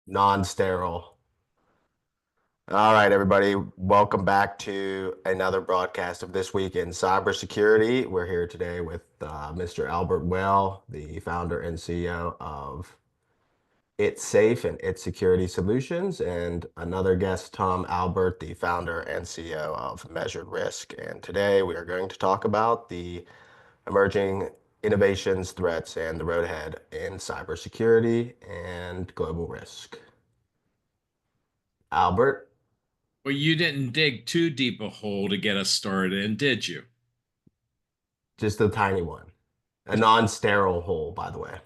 non-sterile. All right, everybody, welcome back to another broadcast of This Week in Cybersecurity. We're here today with Mr. Albert Well, the founder and CEO of It's Safe and It's Security Solutions, and another guest, Tom Albert, the founder and CEO of Measured Risk. And today we are going to talk about the emerging innovations, threats, and the road ahead in cybersecurity and global risk. Albert? Well, you didn't dig too deep a hole to get us started in, did you? Just a tiny one. A non-sterile hole, by the way.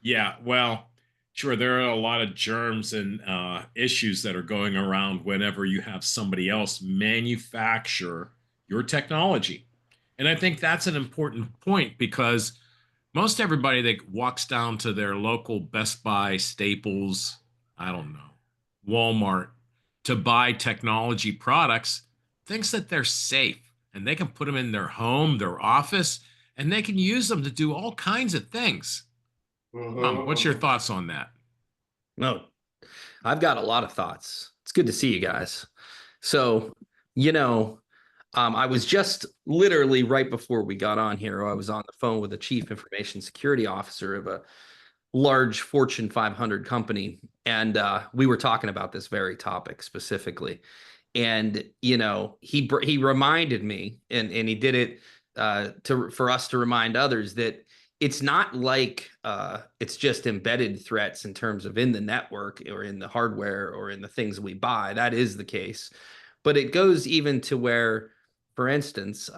Yeah, well, sure, there are a lot of germs and issues that are going around whenever you have somebody else manufacture your technology. And I think that's an important point because most everybody that walks down to their local Best Buy, Staples, I don't know, Walmart to buy technology products thinks that they're safe and they can put them in their home, their office, and they can use them to do all kinds of things. What's your Mhm. thoughts on that? No, I've got a lot of thoughts. It's good to see you guys. So, you know, I was just literally right before we got on here, I was on the phone with the chief information security officer of a large Fortune 500 company. And we were talking about this very topic specifically. And, he reminded me, and he did it for us to remind others that it's not like it's just embedded threats in terms of in the network or in the hardware or in the things we buy. That is the case, but it goes even to where, for instance,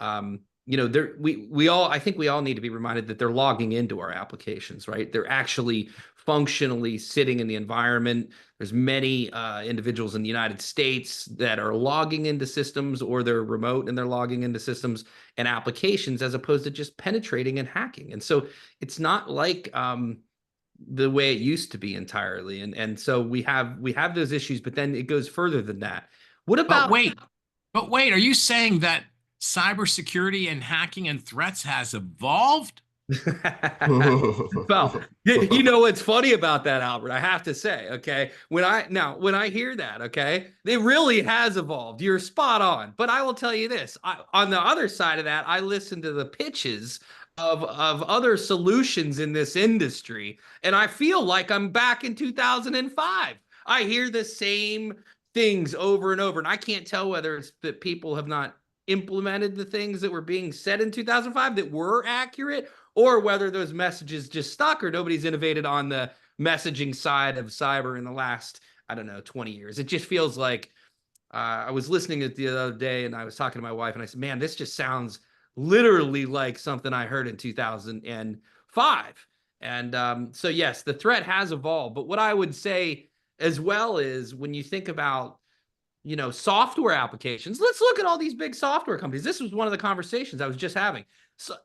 there we all I think we all need to be reminded that they're logging into our applications, right? They're actually functionally sitting in the environment. There's many individuals in the United States that are logging into systems, or they're remote and they're logging into systems and applications as opposed to just penetrating and hacking. And so it's not like the way it used to be entirely. And so we have those issues, but then it goes further than that. What But about wait, but wait, are you saying that cybersecurity and hacking and threats has evolved? Well, you know what's funny about that, Albert? I have to say, okay, when I hear that, okay, it really has evolved. You're spot on. But I will tell you this: on the other side of that, I listen to the pitches of other solutions in this industry, and I feel like I'm back in 2005. I hear the same things over and over, and I can't tell whether it's that people have not implemented the things that were being said in 2005 that were accurate, or whether those messages just stuck or nobody's innovated on the messaging side of cyber in the last, I don't know, 20 years. It just feels like I was listening to it the other day and I was talking to my wife and I said, man, this just sounds literally like something I heard in 2005. And so, yes, the threat has evolved. But what I would say as well is when you think about software applications. Let's look at all these big software companies. This was one of the conversations I was just having. So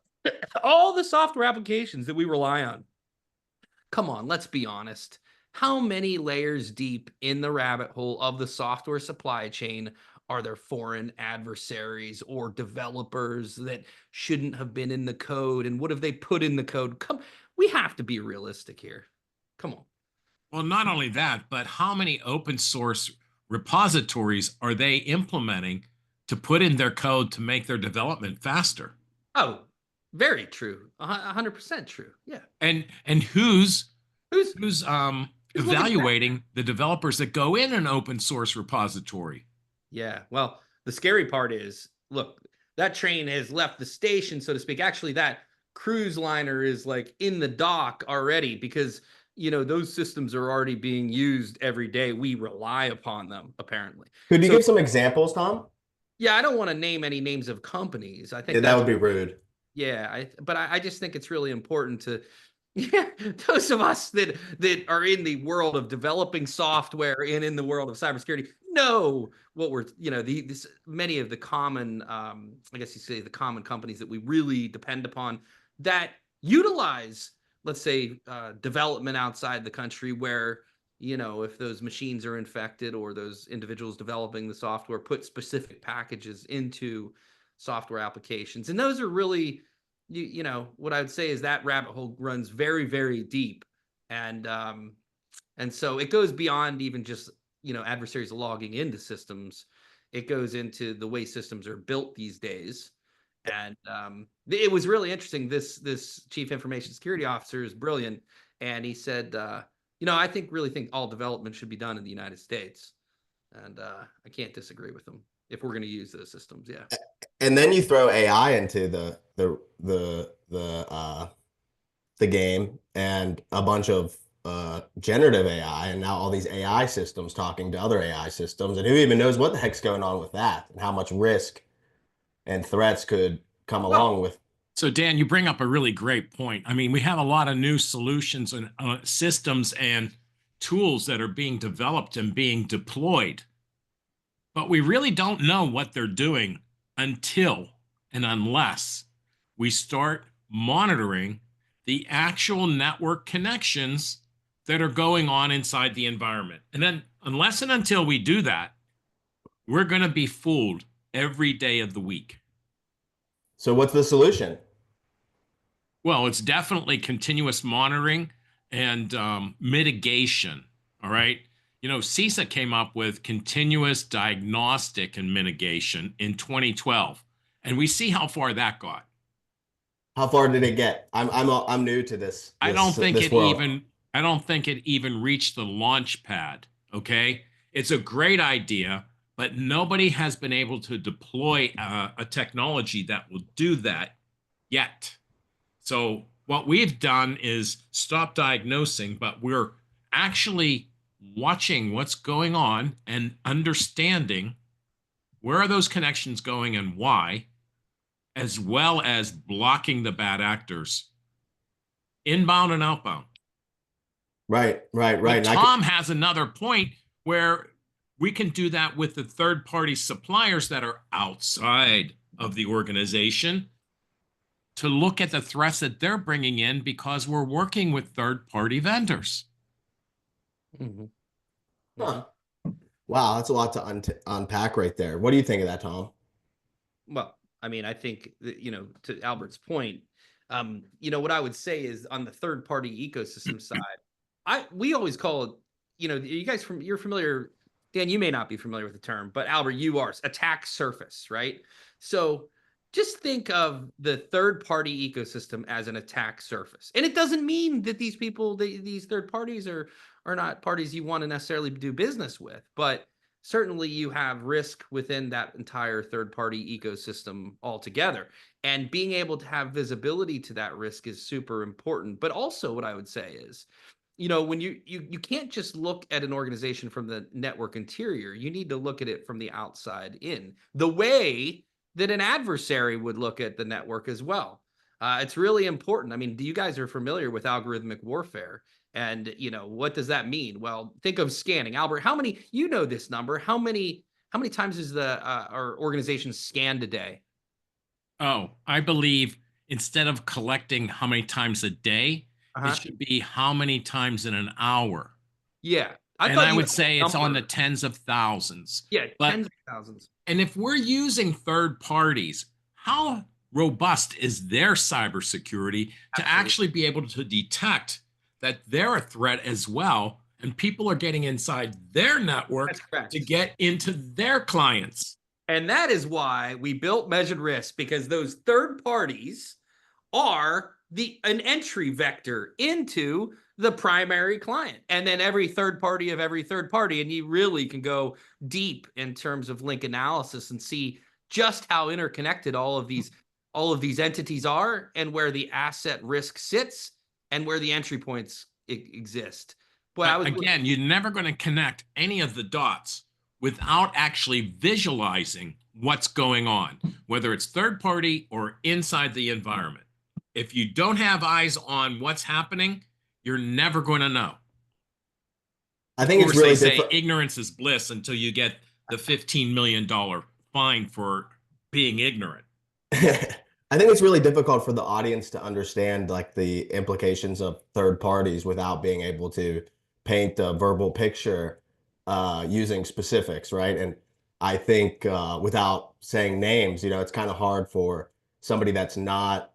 all the software applications that we rely on. Come on, let's be honest. How many layers deep in the rabbit hole of the software supply chain are there foreign adversaries or developers that shouldn't have been in the code? And what have they put in the code? We have to be realistic here. Come on. Well, not only that, but how many open source repositories are they implementing to put in their code to make their development faster? Oh, very true. 100% true. Yeah. And who's Who's who's who's looking at that? evaluating the developers that go in an open source repository? Yeah. Well, the scary part is, look, that train has left the station, so to speak. Actually, that cruise liner is like in the dock already because, those systems are already being used every day. We rely upon them, apparently. Could you So, give some examples, Tom? yeah, I don't want to name any names of companies. I Yeah, think that that's would be rude. yeah, but I just think it's really important to yeah, those of us that are in the world of developing software and in the world of cybersecurity know what we're many of the common I guess you say the common companies that we really depend upon that utilize, let's say, development outside the country where if those machines are infected or those individuals developing the software put specific packages into software applications, and those are really what I would say is that rabbit hole runs very, very deep. And And so it goes beyond even just, adversaries logging into systems. It goes into the way systems are built these days. And it was really interesting. This chief information security officer is brilliant, and he said, I really think all development should be done in the United States, and I can't disagree with him if we're going to use those systems. Yeah. And then you throw AI into the game and a bunch of generative AI, and now all these AI systems talking to other AI systems, and who even knows what the heck's going on with that and how much risk and threats could come Well, along with. so Dan, you bring up a really great point. I mean, we have a lot of new solutions and systems and tools that are being developed and being deployed, but we really don't know what they're doing until and unless we start monitoring the actual network connections that are going on inside the environment. And then, unless and until we do that, we're going to be fooled every day of the week. So what's the solution? Well, it's definitely continuous monitoring and mitigation. All right. CISA came up with continuous diagnostic and mitigation in 2012, and we see how far that got. How far did it get? I'm new to this world. I don't think it even reached the launch pad. Okay. It's a great idea, but nobody has been able to deploy a technology that will do that yet. So what we've done is stop diagnosing, but we're actually watching what's going on and understanding where are those connections going and why, as well as blocking the bad actors, inbound and outbound. Right. But And Tom has another point where we can do that with the third-party suppliers that are outside of the organization to look at the threats that they're bringing in because we're working with third-party vendors. Mm-hmm. Huh. Wow, that's a lot to unpack right there. What do you think of that, Tom? Well, I mean, I think that, to Albert's point, what I would say is on the third party ecosystem side, we always call it, you guys you're familiar, Dan, you may not be familiar with the term, but Albert, you are, attack surface, right? So just think of the third party ecosystem as an attack surface. And it doesn't mean that these people, these third parties are not parties you want to necessarily do business with, but certainly you have risk within that entire third party ecosystem altogether. And being able to have visibility to that risk is super important. But also what I would say is, when you can't just look at an organization from the network interior, you need to look at it from the outside in, the way that an adversary would look at the network as well. It's really important. I mean, you guys are familiar with algorithmic warfare. And, what does that mean? Well, think of scanning. Albert, this number, how many times is our organization scanned a day? Oh, I believe instead of collecting how many times a day, it should be how many times in an hour. Yeah. I would say it's on the tens of thousands. Yeah, tens of thousands. And if we're using third parties, how robust is their cybersecurity to actually be able to detect that they're a threat as well, and people are getting inside their network to get into their clients? And that is why we built Measured Risk, because those third parties are an entry vector into the primary client, and then every third party, and you really can go deep in terms of link analysis and see just how interconnected all of these entities are, and where the asset risk sits, and where the entry points exist. But again, you're never going to connect any of the dots without actually visualizing what's going on, whether it's third party or inside the environment. If you don't have eyes on what's happening, you're never going to know. I think it's really say ignorance is bliss until you get the $15 million fine for being ignorant. I think it's really difficult for the audience to understand like the implications of third parties without being able to paint a verbal picture using specifics, right? And I think without saying names, it's kind of hard for somebody that's not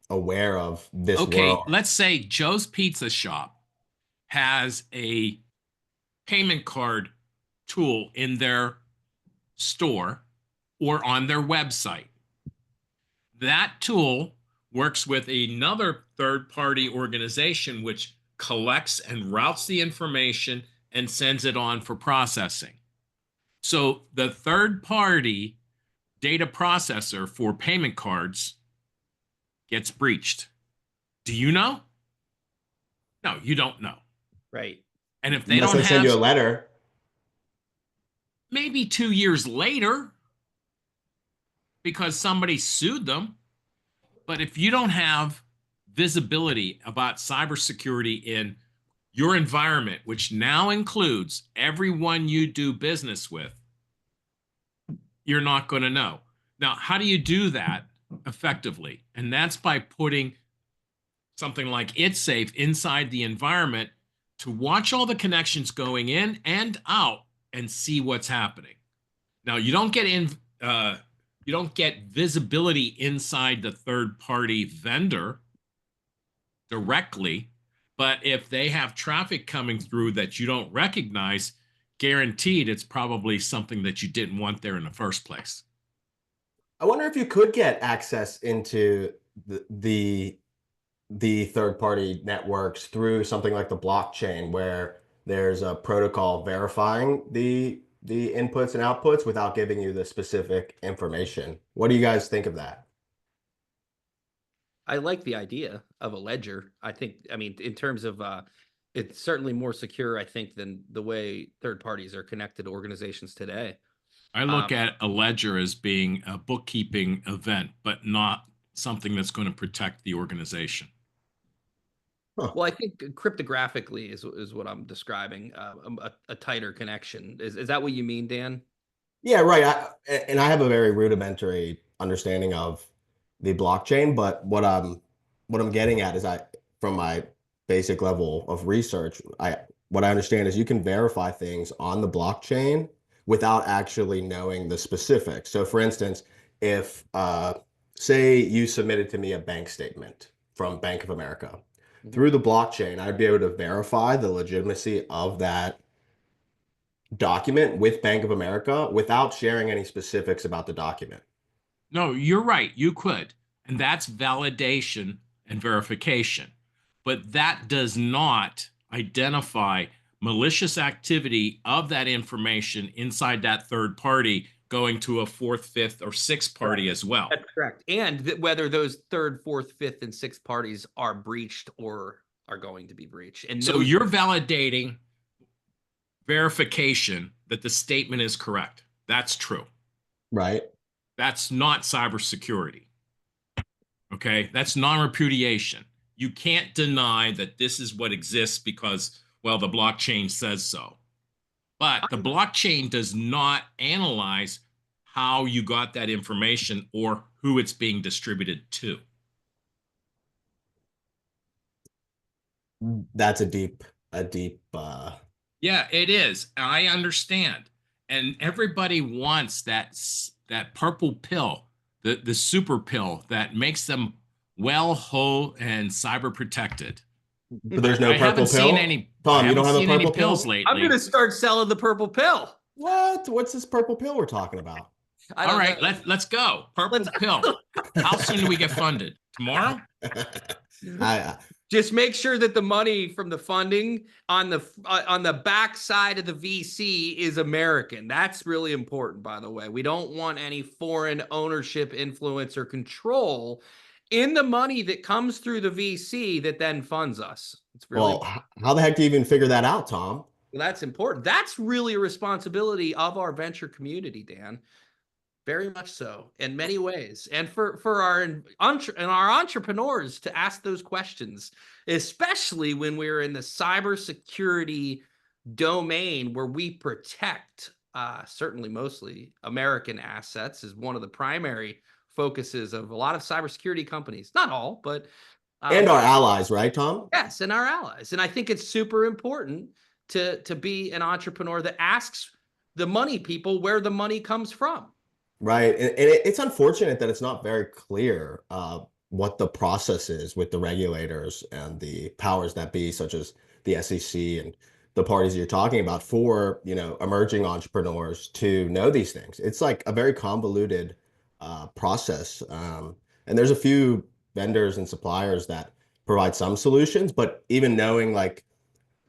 aware of this world. Let's say Joe's Pizza Shop has a payment card tool in their store or on their website. That tool works with another third-party organization which collects and routes the information and sends it on for processing. So the third-party data processor for payment cards gets breached. Do you know? No, you don't know. Right. And if they Unless don't they send have, you a letter. maybe 2 years later, because somebody sued them. But if you don't have visibility about cybersecurity in your environment, which now includes everyone you do business with, you're not going to know. Now, how do you do that effectively? And that's by putting something like It's Safe inside the environment to watch all the connections going in and out and see what's happening. Now, you don't get visibility inside the third-party vendor directly, but if they have traffic coming through that you don't recognize, guaranteed it's probably something that you didn't want there in the first place. I wonder if you could get access into the third-party networks through something like the blockchain, where there's a protocol verifying the inputs and outputs without giving you the specific information. What do you guys think of that? I like the idea of a ledger. I mean, in terms of it's certainly more secure, I think, than the way third parties are connected to organizations today. I look at a ledger as being a bookkeeping event, but not something that's going to protect the organization. Huh. Well, I think cryptographically is what I'm describing, a tighter connection. Is that what you mean, Dan? Yeah, right. And I have a very rudimentary understanding of the blockchain, but what I'm getting at is from my basic level of research, what I understand is you can verify things on the blockchain without actually knowing the specifics. So for instance, if say you submitted to me a bank statement from Bank of America, through the blockchain, I'd be able to verify the legitimacy of that document with Bank of America without sharing any specifics about the document. No, you're right. You could. And that's validation and verification. But that does not identify malicious activity of that information inside that third party going to a fourth, fifth, or sixth party as well. That's correct. And whether those third, fourth, fifth, and sixth parties are breached or are going to be breached. And so you're validating verification that the statement is correct. That's true. Right. That's not cybersecurity. Okay. That's non-repudiation. You can't deny that this is what exists because, well, the blockchain says so. But the blockchain does not analyze how you got that information or who it's being distributed to. That's a deep Yeah, it is. I understand. And everybody wants that purple pill, the super pill that makes them well, whole, and cyber protected. But there's no I purple haven't pill. seen any. Tom, you don't have a purple pills pill? lately. I'm going to start selling the purple pill. What? What's this purple pill we're talking about? All right, let's go. Purple pill. How soon do we get funded? Tomorrow? Just make sure that the money from the funding on the back side of the VC is American. That's really important, by the way. We don't want any foreign ownership, influence, or control in the money that comes through the VC that then funds us. It's really well, how the heck do you even figure that out, Tom? Well, that's important. That's really a responsibility of our venture community, Dan. Very much so, in many ways, and for our entrepreneurs to ask those questions, especially when we're in the cybersecurity domain where we protect, certainly mostly American assets, is one of the primary focuses of a lot of cybersecurity companies. Not all, but and our allies, right, Tom? Yes, and our allies. And I think it's super important to be an entrepreneur that asks the money people where the money comes from. Right. And it's unfortunate that it's not very clear what the process is with the regulators and the powers that be, such as the SEC and the parties you're talking about for, emerging entrepreneurs to know these things. It's like a very convoluted process. And there's a few vendors and suppliers that provide some solutions, but even knowing like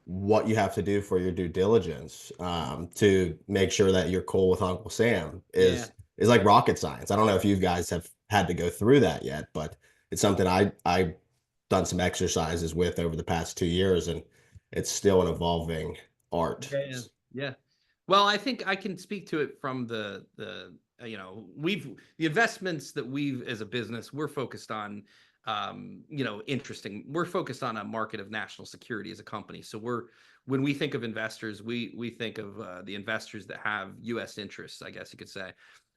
what you have to do for your due diligence to make sure that you're cool with Uncle Sam Yeah. is like rocket science. I don't know if you guys have had to go through that yet, but it's something I've done some exercises with over the past 2 years, and it's still an evolving art. Yeah. Yeah. Well, I think I can speak to it from the the investments that we've as a business, we're focused on interesting. We're focused on a market of national security as a company. So when we think of investors, we think of the investors that have US interests, I guess you could say.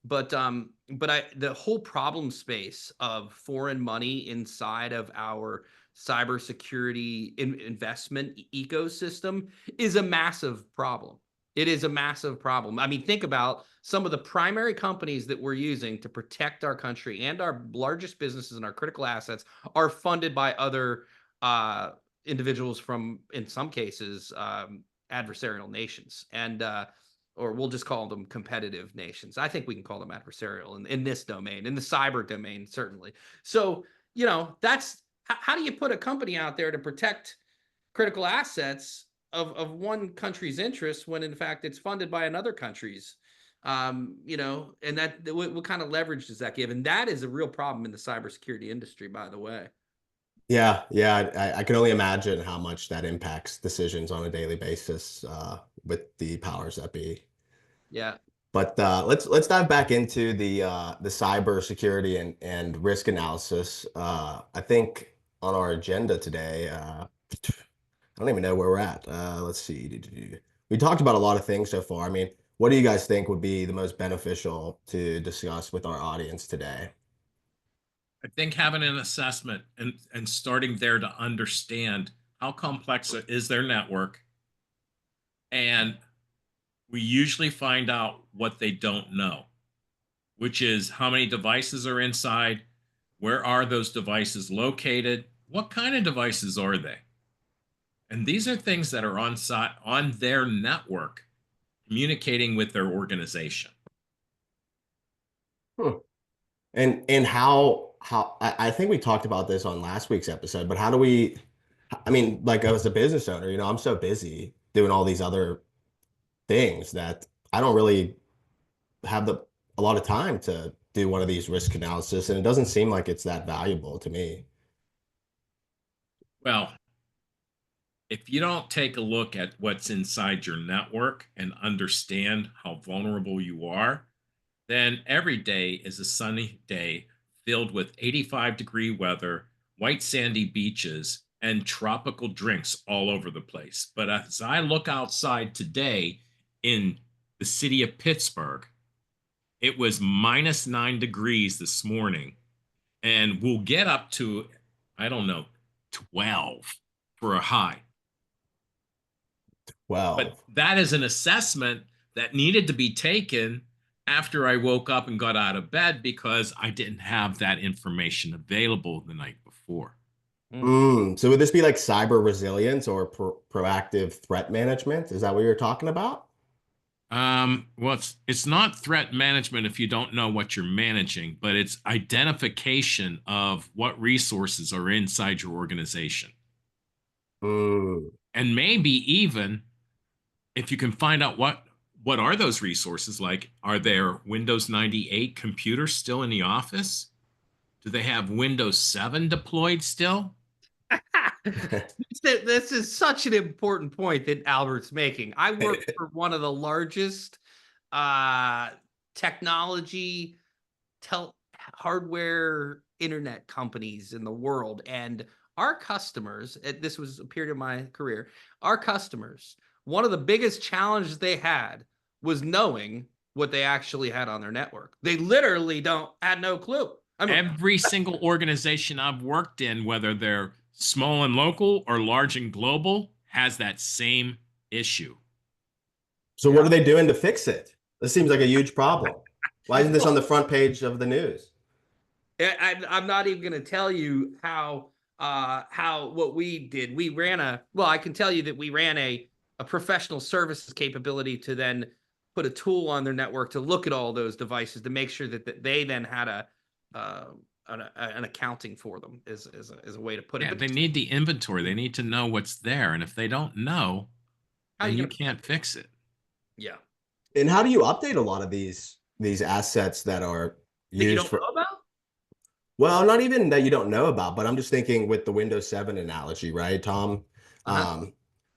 But the whole problem space of foreign money inside of our cybersecurity investment ecosystem is a massive problem. It is a massive problem. I mean, think about some of the primary companies that we're using to protect our country, and our largest businesses and our critical assets are funded by other individuals from, in some cases, adversarial nations. Or we'll just call them competitive nations. I think we can call them adversarial in this domain, in the cyber domain, certainly. So, that's how do you put a company out there to protect critical assets of one country's interests when in fact it's funded by another country's? And that what kind of leverage does that give? And that is a real problem in the cybersecurity industry, by the way. Yeah. I can only imagine how much that impacts decisions on a daily basis with the powers that be. Yeah. But let's dive back into the cyber security and risk analysis. I think on our agenda today, I don't even know where we're at. Let's see. We talked about a lot of things so far. I mean, what do you guys think would be the most beneficial to discuss with our audience today? I think having an assessment and starting there to understand how complex is their network, and we usually find out what they don't know, which is how many devices are inside, where are those devices located, what kind of devices are they? And these are things that are on site on their network communicating with their organization. Hmm. And how I think we talked about this on last week's episode, but how do we, I mean, like as a business owner, I'm so busy doing all these other things that I don't really have a lot of time to do one of these risk analysis, and it doesn't seem like it's that valuable to me. Well, if you don't take a look at what's inside your network and understand how vulnerable you are, then every day is a sunny day filled with 85-degree weather, white sandy beaches, and tropical drinks all over the place. But as I look outside today in the city of Pittsburgh, it was -9 degrees this morning, and we'll get up to, I don't know, 12 for a high. But 12. that is an assessment that needed to be taken after I woke up and got out of bed because I didn't have that information available the night before. Mm. So would this be like cyber resilience or proactive threat management? Is that what you're talking about? Well, it's not threat management if you don't know what you're managing, but it's identification of what resources are inside your organization. Mm. And maybe even if you can find out what are those resources, like are there Windows 98 computers still in the office? Do they have Windows 7 deployed still? This is such an important point that Albert's making. I work for one of the largest uh, technology hardware internet companies in the world, and our customers, this was a period of my career, our customers, one of the biggest challenges they had was knowing what they actually had on their network. They literally had no clue. I mean, Every single organization I've worked in, whether they're small and local or large and global, has that same issue. So what yeah. are they doing to fix it? This seems like a huge problem. Why isn't this on the front page of the news? I'm not even going to tell you how what we did. I can tell you that we ran a professional services capability to then put a tool on their network to look at all those devices to make sure that they then had an accounting for them is a way to put it. Yeah, But they need the inventory. They need to know what's there. And if they don't know, how are then you you gonna? can't fix it. Yeah, And how do you update a lot of these assets that are that you used don't for, know about. well, not even that you don't know about, but I'm just thinking with the Windows 7 analogy, right, Tom? Uh-huh. Um,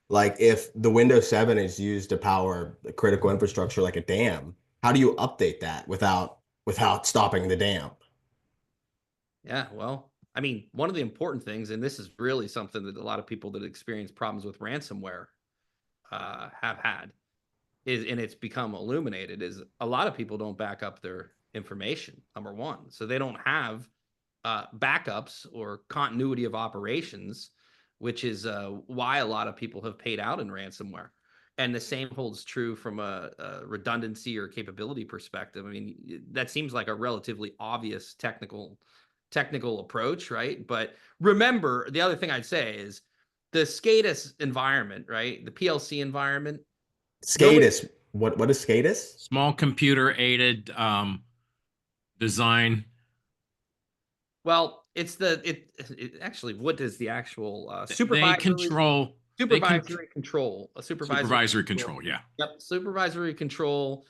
like if the Windows 7 is used to power the critical infrastructure like a dam, how do you update that without stopping the dam? Yeah, well, I mean, one of the important things, and this is really something that a lot of people that experience problems with ransomware have had, is, and it's become illuminated, is a lot of people don't back up their information. Number one, so they don't have backups or continuity of operations, which is why a lot of people have paid out in ransomware. And the same holds true from a redundancy or capability perspective. I mean, that seems like a relatively obvious technical approach, right? But remember, the other thing I'd say is the SCADAS environment, right? The PLC environment. Nobody. SCADAS, what is SCADAS? Small computer aided design. Well, it's it actually, what is the actual They supervisory control. They can supervisory control, a supervisory supervisory control. control. Yeah. Yep, supervisory control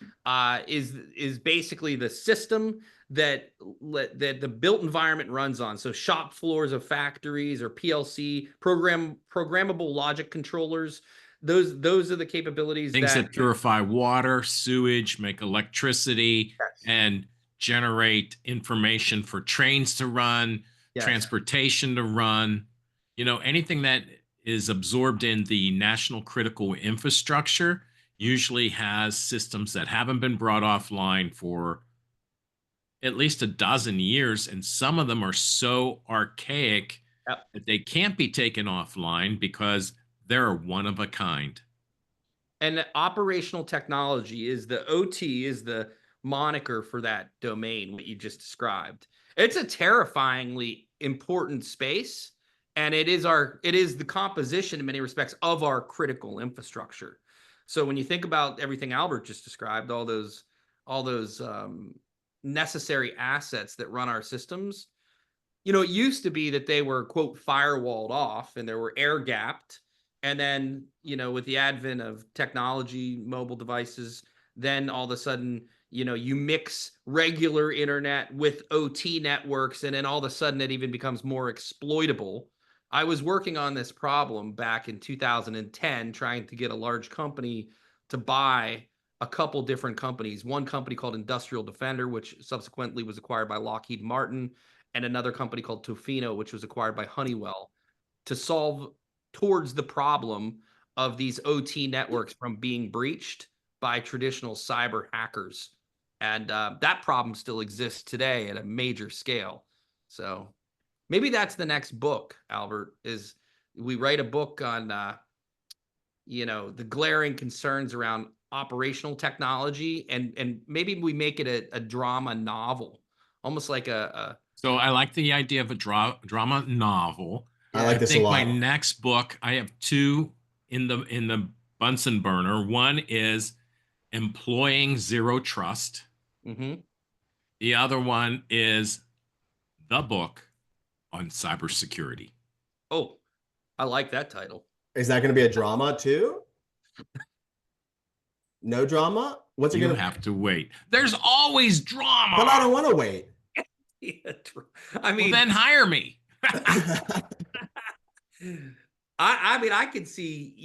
is basically the system that the built environment runs on. So shop floors of factories or PLC programmable logic controllers. Those are the capabilities Things that. that purify water, sewage, make electricity, Yes. and generate information for trains to run, Yes. transportation to run. Anything that is absorbed in the national critical infrastructure usually has systems that haven't been brought offline for at least a dozen years. And some of them are so archaic Yep. that they can't be taken offline because they're one of a kind. And operational technology is the OT is the moniker for that domain, what you just described. It's a terrifyingly important space. And it is the composition in many respects of our critical infrastructure. So when you think about everything Albert just described, all those necessary assets that run our systems, it used to be that they were, quote, firewalled off and there were air gapped. And then, with the advent of technology, mobile devices, then all of a sudden, you mix regular internet with OT networks, and then all of a sudden it even becomes more exploitable. I was working on this problem back in 2010, trying to get a large company to buy a couple different companies. One company called Industrial Defender, which subsequently was acquired by Lockheed Martin, and another company called Tofino, which was acquired by Honeywell, to solve towards the problem of these OT networks from being breached by traditional cyber hackers. And that problem still exists today at a major scale. So maybe that's the next book, Albert, is we write a book on, the glaring concerns around operational technology, and maybe we make it a drama novel, almost like a So I like the idea of a drama novel. I yeah. like I this a think my lot. next book, I have two in the Bunsen burner. One is Employing Zero Trust. Mm-hmm. The other one is the book on cybersecurity. Oh, I like that title. Is that going to be a drama too? No drama? What's it You going to? have to wait. There's always But I drama. don't want to wait. Yeah, I Well, mean, then hire me. I mean, I could see,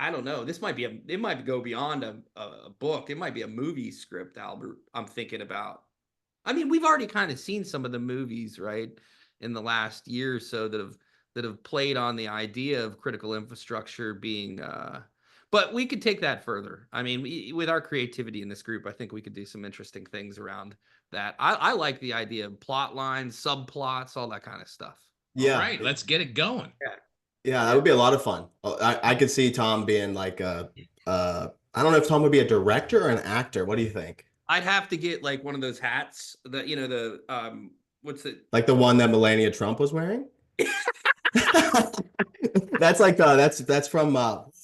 I don't know. It might go beyond a book. It might be a movie script, Albert. I'm thinking about. I mean, we've already kind of seen some of the movies, right, in the last year or so that have played on the idea of critical infrastructure being. But we could take that further. I mean, with our creativity in this group, I think we could do some interesting things around that. I like the idea of plot lines, subplots, all that kind of stuff. All Yeah, right, let's get it going. Yeah. yeah, that Yeah. would be a lot of fun. I could see Tom being like I don't know if Tom would be a director or an actor. What do you think? I'd have to get like one of those hats that the what's it? Like the one that Melania Trump was wearing? That's like that's from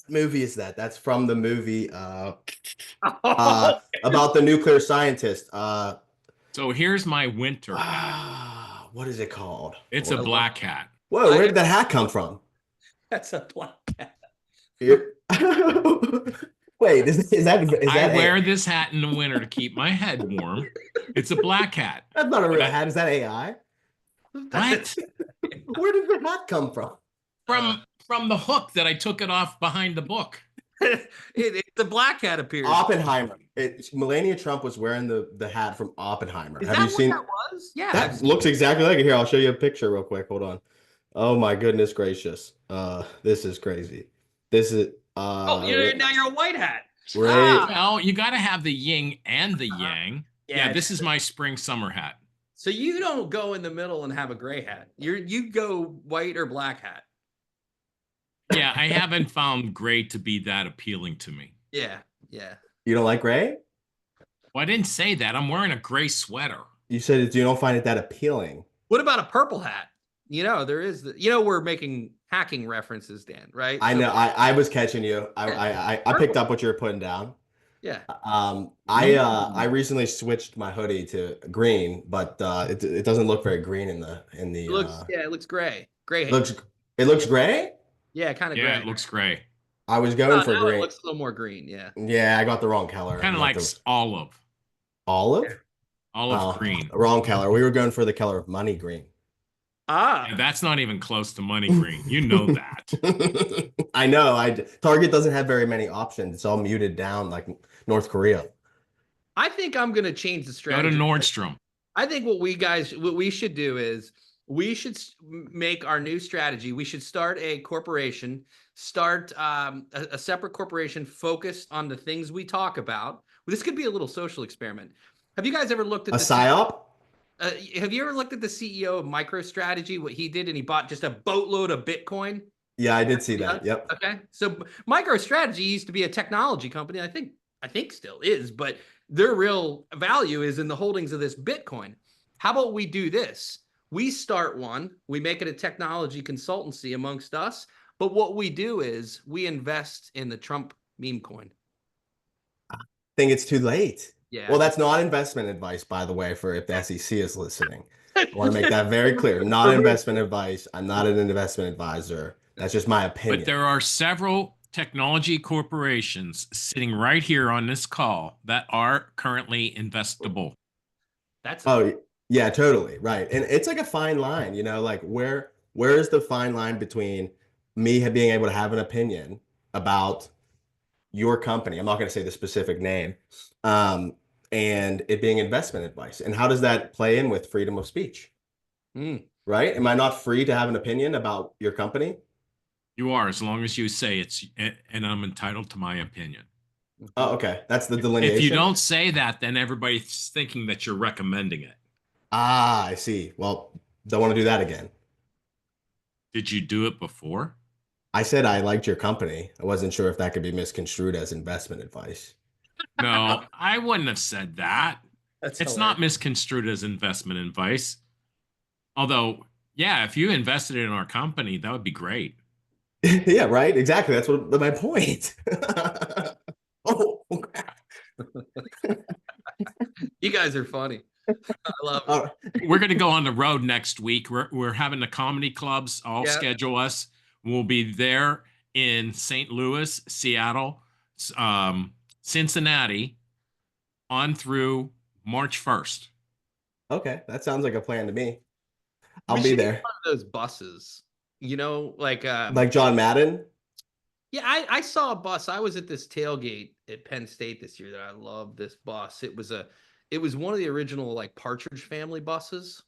movie is that? That's from the movie Oh, about the nuclear scientist. So here's my winter hat. What is it called? It's Hold a on. black hat. Whoa, where did that hat come from? that's a black cat. Here- Wait, is I that wear a this hat in the winter to keep my head warm. It's a black hat. that's not a But real hat. Is that AI? what? Where did the hat come from? From the hook that I took it off behind the book. The black cat appears. Oppenheimer. Melania Trump was wearing the hat from Oppenheimer. Is Have that you what seen? that was? Yeah. That looks exactly like it. Here, I'll show you a picture real quick. Hold on. Oh my goodness gracious. This is crazy. This is Oh, now you're a white hat. Ray. Well, you got to have the yin and the yang. Yeah, Yeah, this is my spring summer hat. So you don't go in the middle and have a gray hat. You go white or black hat. Yeah, I haven't found gray to be that appealing to me. Yeah, yeah. You don't like gray? Well, I didn't say that. I'm wearing a gray sweater. You said you don't find it that appealing. What about a purple hat? There is we're making hacking references, Dan, right? I know. I was catching you. I picked Purple. up what you were putting down. Yeah. I recently switched my hoodie to green, but it doesn't look very green in the It looks gray. Gray. It looks gray? Yeah, kind of Yeah, gray. it looks gray. I was going for Now green. it looks a little more green, yeah. Yeah, I got the wrong color. Kind of like olive. Olive? Olive green. Wrong color. We were going for the color of money green. Ah. Yeah, that's not even close to money green. You know that. I know. Target doesn't have very many options. It's all muted down like North Korea. I think I'm gonna change the strategy. Go to Nordstrom. I think what we should do is we should make our new strategy. We should start a corporation, start a separate corporation focused on the things we talk about. This could be a little social experiment. Have you guys ever looked at A psyop? Have you ever looked at the CEO of MicroStrategy, what he did, and he bought just a boatload of Bitcoin? Yeah, I did see that. Yep. Okay. So MicroStrategy used to be a technology company. I think still is, but their real value is in the holdings of this Bitcoin. How about we do this? We start one, we make it a technology consultancy amongst us, but what we do is we invest in the Trump meme coin. I think it's too late. Yeah. Well, that's not investment advice, by the way, for if the SEC is listening. I want to make that very clear. Not investment advice. I'm not an investment advisor. That's just my opinion. But there are several technology corporations sitting right here on this call that are currently investable. Yeah, totally. Right. And it's like a fine line, like where is the fine line between me being able to have an opinion about your company? I'm not going to say the specific name. And it being investment advice. And how does that play in with freedom of speech? Right? Am I not free to have an opinion about your company? You are, as long as you say it's, and I'm entitled to my opinion. Oh, okay. That's the delineation. If you don't say that, then everybody's thinking that you're recommending it. Ah, I see. Well, don't want to do that again. Did you do it before? I said I liked your company. I wasn't sure if that could be misconstrued as investment advice. No, I wouldn't have said that. It's hilarious. Not misconstrued as investment advice. Although, yeah, if you invested in our company, that would be great. Yeah, right. Exactly. That's what my point. Oh, You guys are funny. I love it. We're going to go on the road next week. We're having the comedy clubs all schedule us. We'll be there in St. Louis, Seattle, Cincinnati, on through March 1st. Okay, that sounds like a plan to me. I'll be there. One of those buses, like John Madden. Yeah, I saw a bus. I was at this tailgate at Penn State this year that I love this bus. It was one of the original like Partridge Family buses.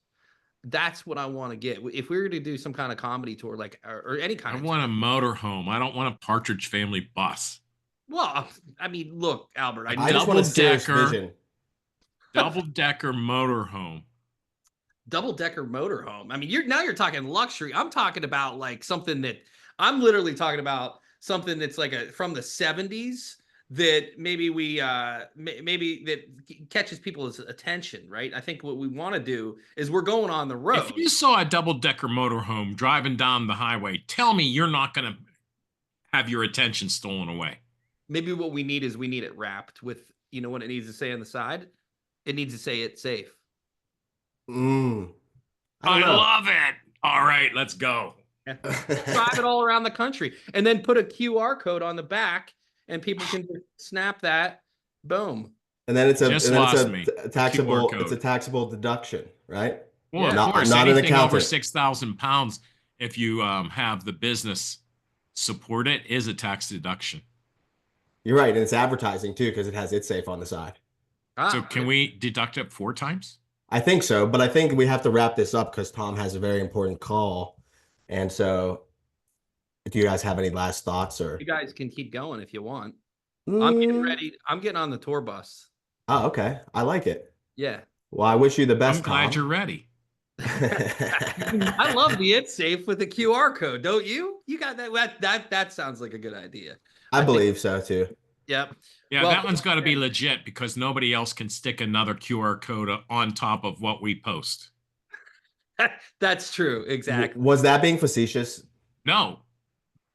That's what I want to get. If we were to do some kind of comedy tour, like or any kind I of want a motorhome. I don't want a Partridge Family bus. Well, I mean, look, Albert, I just want a serious vision. Double-decker motorhome. Double-decker motorhome. I mean, you're talking luxury. I'm talking about like something that I'm literally talking about something that's like from the 70s that maybe maybe that catches people's attention, right? I think what we want to do is we're going on the road. If you saw a double-decker motorhome driving down the highway, tell me you're not going to have your attention stolen away. Maybe what we need is we need it wrapped with, you know what it needs to say on the side? It needs to say it's safe. Mm, I I don't know. love it. All right, let's go. Drive it all around the country and then put a QR code on the back and people can just snap that. Boom. And then it's a Just and then lost me. taxable QR code. taxable deduction, right? Well, Yeah. of Not course, not an anything over accountant. 6,000 pounds, if you have the business support it, is a tax deduction. You're right, and it's advertising too because it has it's safe on the side. So can we deduct it 4 times? I think so, but I think we have to wrap this up because Tom has a very important call. And so, do you guys have any last thoughts or? You guys can keep going if you want. I'm Mm. getting ready. I'm getting on the tour bus. Oh, okay. I like it. Yeah. Well, I wish you the best, I'm glad Tom. you're ready. I love the it's safe with the QR code, don't you? You got that sounds like a good idea. I believe so too. Yep. Yeah, Well, that one's got to be legit because nobody else can stick another QR code on top of what we post. that's true. Exactly. Was that being facetious? No,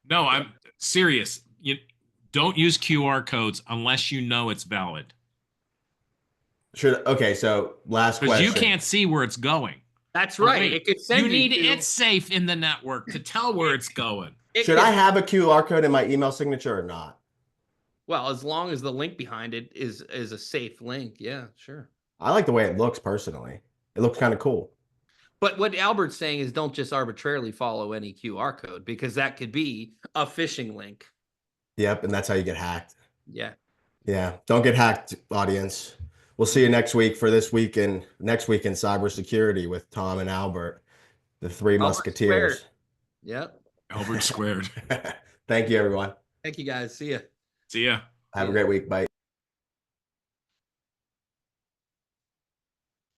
I'm serious. You don't use QR codes unless you know it's valid. Okay, so last Because question. you can't see where it's going. That's Oh, right. wait, It could send you need to, it's safe in the network to tell where it's going. Should I have a QR code in my email signature or not? Well, as long as the link behind it is a safe link. Yeah, sure. I like the way it looks personally. It looks kind of cool. But what Albert's saying is don't just arbitrarily follow any QR code because that could be a phishing link. Yep, and that's how you get hacked. Yeah. Yeah, don't get hacked, audience. We'll see you next week for next week in cybersecurity with Tom and Albert, the three musketeers. Yep. Albert squared. Thank you, everyone. Thank you guys. See ya. See ya. Have a great week. Bye.